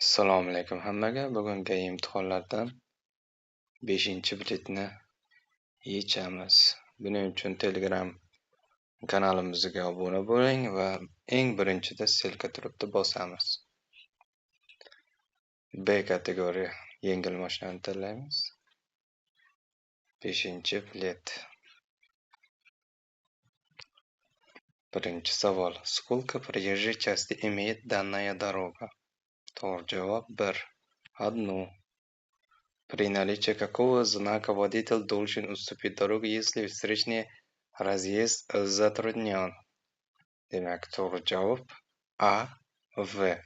Assalomu alaykum hammaga. Bugungi imtihonlardan 5-biletni yechamiz. Buning uchun Telegram kanalimizga obuna bo'ling va eng birinchida selka turibdi bosamiz. B kategoriya yengil mashinani tanlaymiz. 5-bilet. Birinchi savol. Сколько проезжей части имеет данная дорога? To'g'ri javob 1. Одну. При наличии какого знака водитель должен уступить дорогу, если встречный разъезд затруднен? Demak, to'g'ri javob A, V.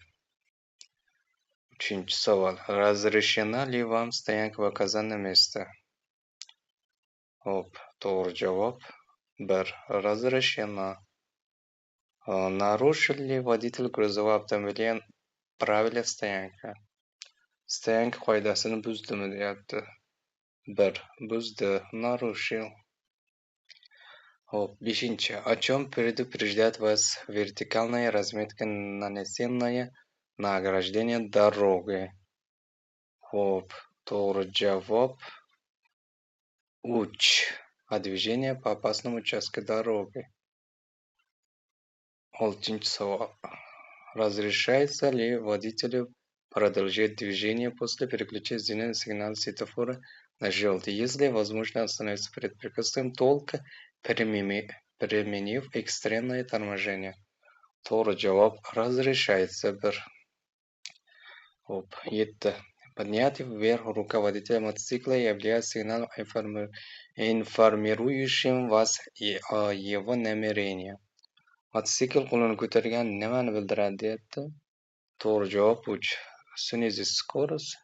Uchinchi savol. Разрешена ли вам стоянка в указанном месте? To'g'ri javob 1. Разрешена. Нарушил ли водитель грузового автомобиля правила стоянки? Стоянka qoidasini buzdimi deyapti. 1. Buzdi, нарушил. 5. О чем предупреждает вас вертикальная разметка, нанесенная на ограждение дороги? To'g'ri javob 3. О движении по опасному участку дороги. 6. savol. Разрешается ли водителю продолжать движение после переключения зеленого сигнала светофора на желтый, если возможно остановиться перед препятствием, только применив экстренное торможение? To'g'ri javob разрешается 1. 7. Поднятие вверх рука водителя мотоцикла является сигналом, информирующим вас о его намерении. Mototsikl qo'lini ko'targan nimani bildiradi deyapti? To'g'ri javob 3. Снизить скорость.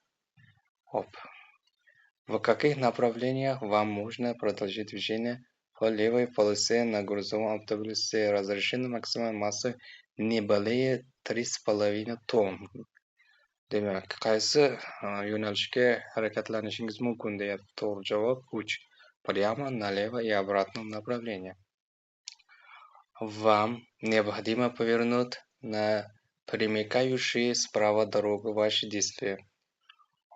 В каких направлениях вам можно продолжить движение по левой полосе на грузовом автобусе с разрешенной максимальной массой не более 3,5 тонн? Demak, qaysi yo'nalishga harakatlanishingiz mumkin deyapti? To'g'ri javob 3. Прямо, налево и обратно направление. Вам необходимо повернуть на примыкающую справа дорогу. Ваши действия.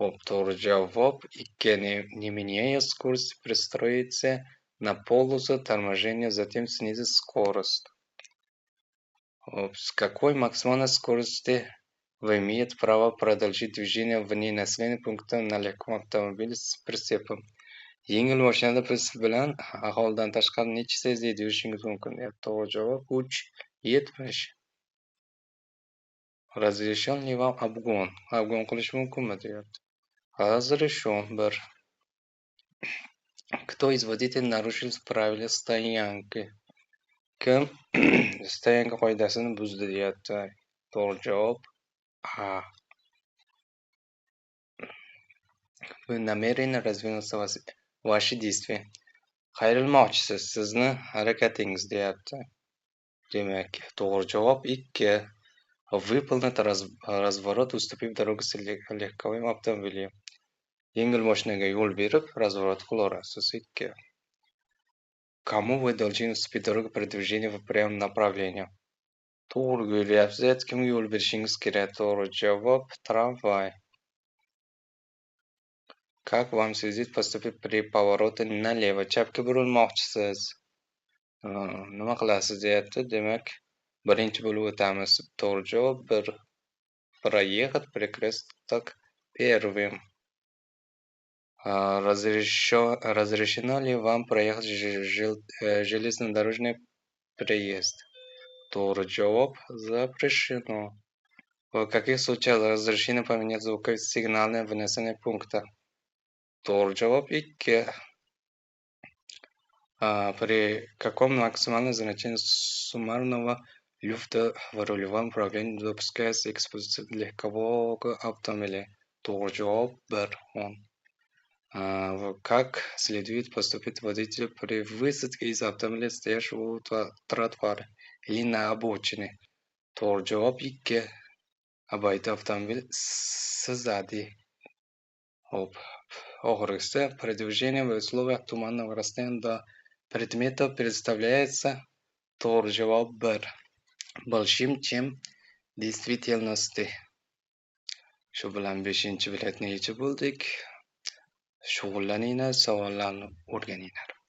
To'g'ri javob 2. Не меняя скорость, пристроиться на полосу торможения, затем снизить скорость. С какой максимальной скоростью вы имеете право продолжить движение вне населенного пункта на легком автомобиле с прицепом? Yengil mashinada pritsep bilan aholidan tashqari necha tezlikda yurishingiz mumkin? To'g'ri javob 3:70. Разрешен ли вам обгон? Обгон qilish mumkinmi deyapti. Разрешен 1. Кто из водителей нарушил правила стоянки? Kim stoyanka qoidasini buzdi deyapti. To'g'ri javob A. Вы намерены развиваться ваши действия. Qayrilmoqchisiz, sizni harakatingiz deyapti. Demak, to'g'ri javob 2. Выполнить разворот, уступив дорогу легковым автомобилем. Yengil mashinaga yo'l berib, разворот qilaverasiz. 2. Кому вы должны уступить дорогу при движении в прямом направлении? To'g'ri yo'lyapsiz. Kimga yo'l berishingiz kerak? To'g'ri javob tramvay. Как вам следует поступить при повороте налево? Chapga burilmoqchisiz. Nima qilasiz deyapti. Demak, birinchi bo'lib o'tamiz. To'g'ri javob 1. Проехать перекресток первым. Разрешено ли вам проехать железнодорожный проезд? To'g'ri javob запрещено. В каких случаях разрешено поменять звуковой сигнал в населенных пунктах? To'g'ri javob 2. При каком максимальном значении суммарного люфта в рулевом управлении допускается эксплуатация легкового автомобиля? To'g'ri javob 1. Как следует поступить водителю при высадке из автомобиля, стоящего у тротуара или на обочине? To'g'ri javob 2. Обойти автомобиль сзади. Oxirgisi, при движении в условиях туманного расстояния до предметов представляется. To'g'ri javob 1. Большим, чем действительности. Shu bilan 5-biletni yechib bo'ldik. Shug'ullaninglar, savollarni o'rganinglar.